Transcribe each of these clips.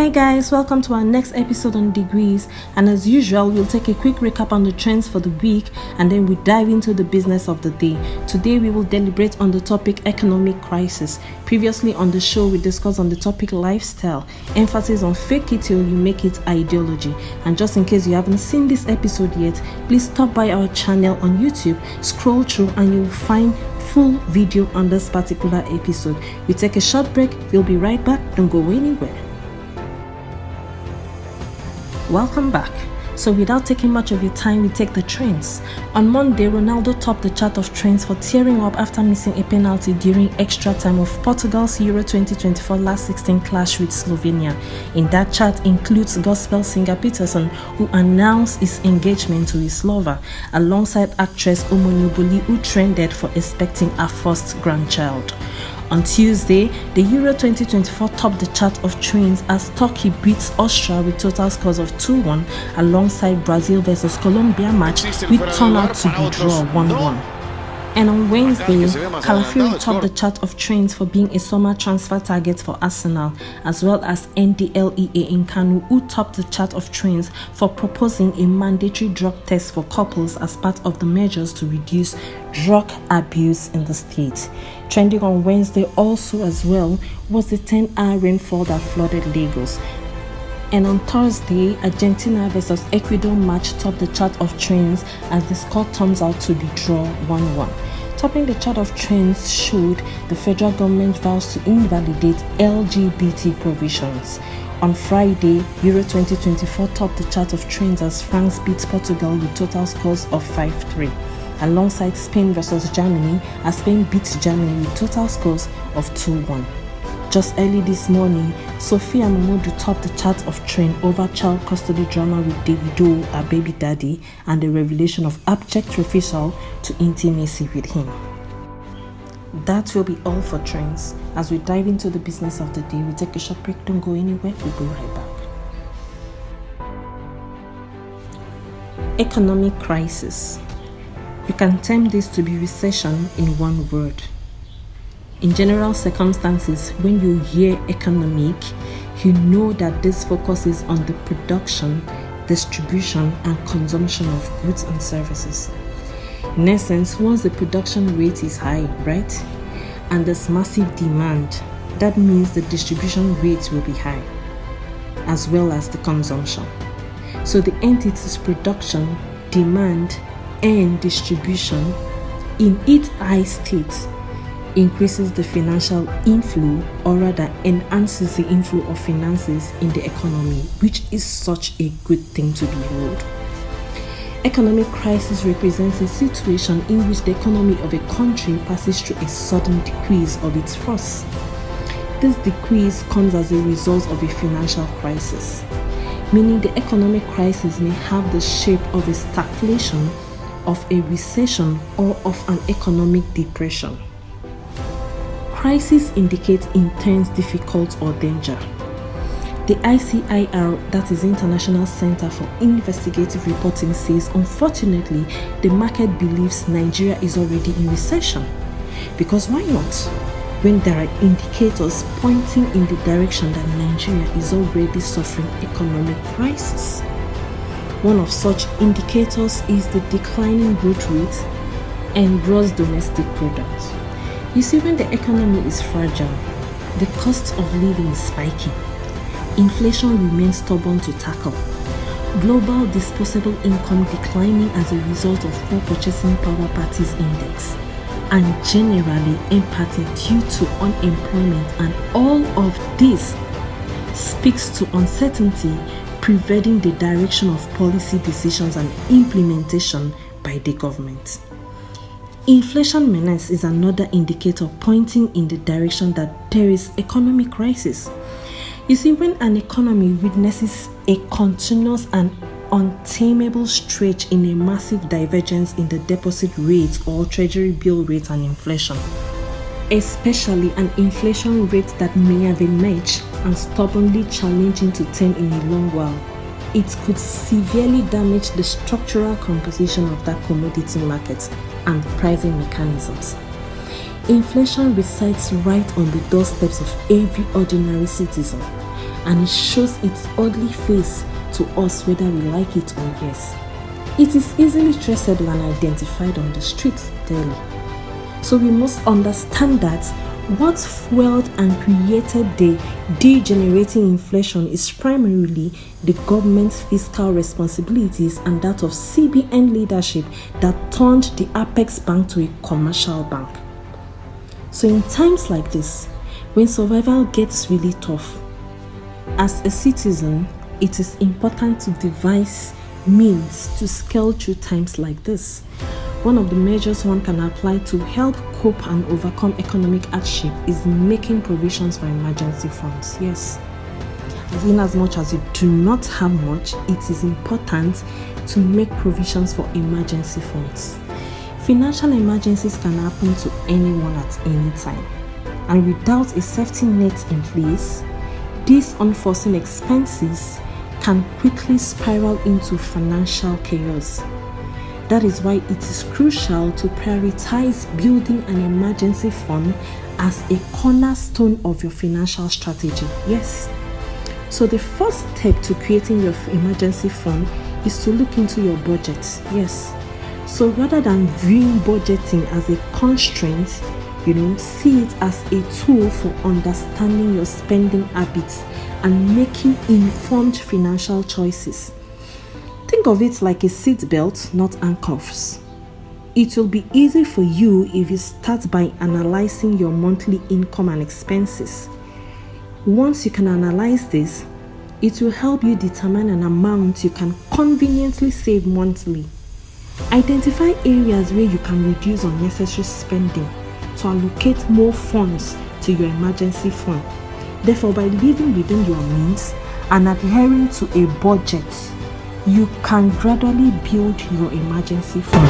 Hi guys, welcome to our next episode on Degrees, and as usual we'll take a quick recap on the trends for the week and then we dive into the business of the day. Today we will deliberate on the topic economic crisis. Previously on the show we discussed on the topic lifestyle, emphasis on fake it till you make it ideology. And just in case you haven't seen this episode yet, please stop by our channel on YouTube, scroll through and you'll find full video on this particular episode. We take a short break, we'll be right back, don't go anywhere. Welcome back. So without taking much of your time, we take the trends. On Monday, Ronaldo topped the chart of trends for tearing up after missing a penalty during extra time of Portugal's Euro 2024 last 16 clash with Slovenia. In that chart includes gospel singer Peterson, who announced his engagement to his lover, alongside actress Omonoboli, who trended for expecting her first grandchild. On Tuesday, the Euro 2024 topped the chart of trends as Turkey beats Austria with total scores of 2-1 alongside Brazil vs Colombia match, which turned out to be draw 1-1. And on Wednesday, Calafiori topped the chart of trends for being a summer transfer target for Arsenal, as well as NDLEA in Kanu, who topped the chart of trends for proposing a mandatory drug test for couples as part of the measures to reduce drug abuse in the state. Trending on Wednesday also as well was the 10-hour rainfall that flooded Lagos. And on Thursday, Argentina vs Ecuador match topped the chart of trends as the score turns out to be draw 1-1. Topping the chart of trends showed the federal government vows to invalidate LGBT provisions. On Friday, Euro 2024 topped the chart of trends as France beat Portugal with total scores of 5-3, alongside Spain vs Germany as Spain beat Germany with total scores of 2-1. Just early this morning, Sophia Momodu topped the chart of trend over child custody drama with Davido, her baby daddy, and the revelation of abject refusal to intimacy with him. That will be all for trends. As we dive into the business of the day, we take a short break, don't go anywhere, we'll be right back. Economic crisis. You can term this to be recession in one word. In general circumstances, when you hear economic, you know that this focuses on the production, distribution, and consumption of goods and services. In essence, once the production rate is high, right, and there's massive demand, that means the distribution rate will be high, as well as the consumption. So the entity's production, demand, and distribution in its high state increases the financial inflow, or rather enhances the inflow of finances in the economy, which is such a good thing to behold. Economic crisis represents a situation in which the economy of a country passes through a sudden decrease of its force. This decrease comes as a result of a financial crisis, meaning the economic crisis may have the shape of a stagflation, of a recession, or of an economic depression. Crisis indicates intense, difficult, or danger. The ICIR, that is International Center for Investigative Reporting, says unfortunately the market believes Nigeria is already in recession. Because why not? When there are indicators pointing in the direction that Nigeria is already suffering economic crisis. One of such indicators is the declining growth rate and gross domestic product. You see, when the economy is fragile, the cost of living is spiking. Inflation remains stubborn to tackle. Global disposable income declining as a result of poor purchasing power parties index, and generally empathy due to unemployment, and all of this speaks to uncertainty prevailing the direction of policy decisions and implementation by the government. Inflation menace is another indicator pointing in the direction that there is economic crisis. You see, when an economy witnesses a continuous and untamable stretch in a massive divergence in the deposit rate or treasury bill rate and inflation, especially an inflation rate that may have emerged and stubbornly challenging to tame in a long while, it could severely damage the structural composition of that commodity market and pricing mechanisms. Inflation resides right on the doorsteps of every ordinary citizen, and it shows its ugly face to us whether we like it or yes. It is easily traceable and identified on the streets daily. So we must understand that what fueled and created the degenerating inflation is primarily the government's fiscal responsibilities and that of CBN leadership that turned the Apex Bank to a commercial bank. So in times like this, when survival gets really tough, as a citizen, it is important to devise means to scale through times like this. One of the measures one can apply to help cope and overcome economic hardship is making provisions for emergency funds. Yes, in as much as you do not have much, it is important to make provisions for emergency funds. Financial emergencies can happen to anyone at any time, and without a safety net in place, these unforeseen expenses can quickly spiral into financial chaos. That is why it is crucial to prioritize building an emergency fund as a cornerstone of your financial strategy. Yes. So the first step to creating your emergency fund is to look into your budget. Yes. So rather than viewing budgeting as a constraint, see it as a tool for understanding your spending habits and making informed financial choices. Think of it like a seat belt, not handcuffs. It will be easy for you if you start by analyzing your monthly income and expenses. Once you can analyze this, it will help you determine an amount you can conveniently save monthly. Identify areas where you can reduce unnecessary spending to allocate more funds to your emergency fund. Therefore, by living within your means and adhering to a budget, you can gradually build your emergency fund.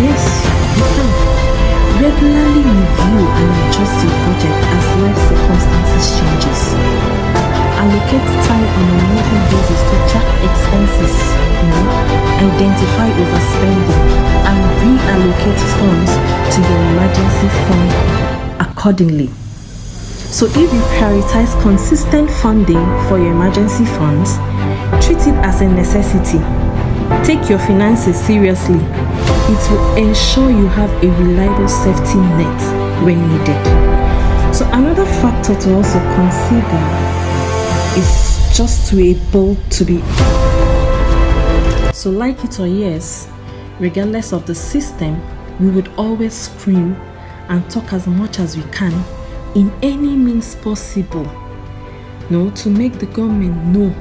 Yes, you can. Regularly review and adjust your budget as life circumstances changes. Allocate time on a monthly basis to track expenses, identify overspending, and reallocate funds to your emergency fund accordingly. So if you prioritize consistent funding for your emergency funds, treat it as a necessity. Take your finances seriously. It will ensure you have a reliable safety net when needed. So another factor to also consider is just to be able to be. So like it or yes, regardless of the system, we would always scream and talk as much as we can in any means possible, to make the government know,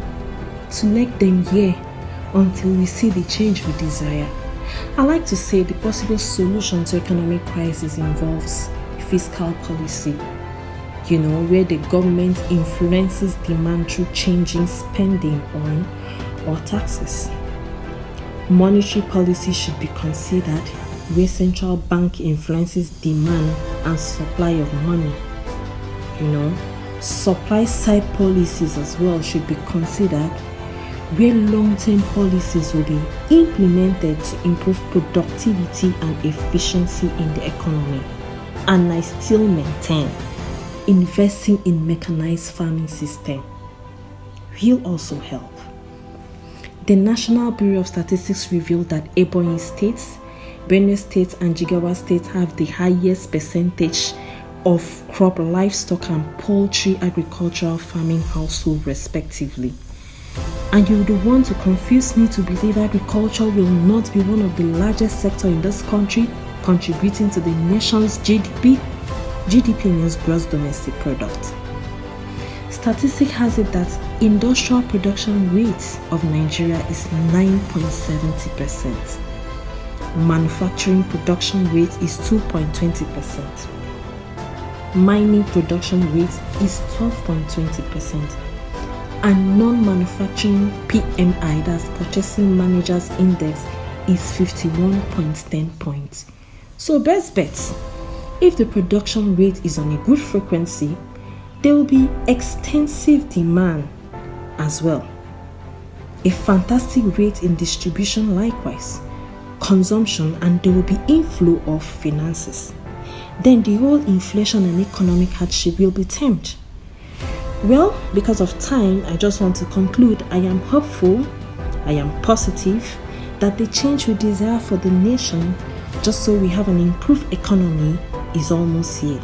to let them hear until we see the change we desire. I like to say the possible solution to economic crisis involves fiscal policy, where the government influences demand through changing spending on or taxes. Monetary policy should be considered, where central bank influences demand and supply of money. Supply side policies as well should be considered, where long-term policies will be implemented to improve productivity and efficiency in the economy. And I still maintain investing in mechanized farming system will also help. The National Bureau of Statistics revealed that Ebonyi State, Benue State, and Jigawa State have the highest percentage of crop, livestock, and poultry agricultural farming household respectively. And you would want to confuse me to believe agriculture will not be one of the largest sectors in this country, contributing to the nation's GDP. GDP means gross domestic product. Statistics has it that industrial production rate of Nigeria is 9.70%. Manufacturing production rate is 2.20%. Mining production rate is 12.20%. And non-manufacturing PMI, that's Purchasing Managers Index, is 51.10 points. So best bets, if the production rate is on a good frequency, there will be extensive demand as well. A fantastic rate in distribution likewise, consumption, and there will be inflow of finances. Then the whole inflation and economic hardship will be tamed. Well, because of time, I just want to conclude I am hopeful, I am positive that the change we desire for the nation, just so we have an improved economy, is almost here.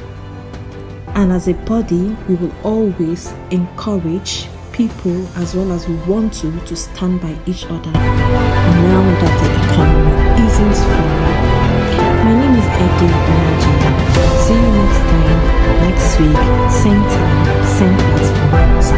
And as a body, we will always encourage people as well as we want to stand by each other now that the economy isn't strong. My name is Eddie Onaji. See you next time, next week, same time, same platform.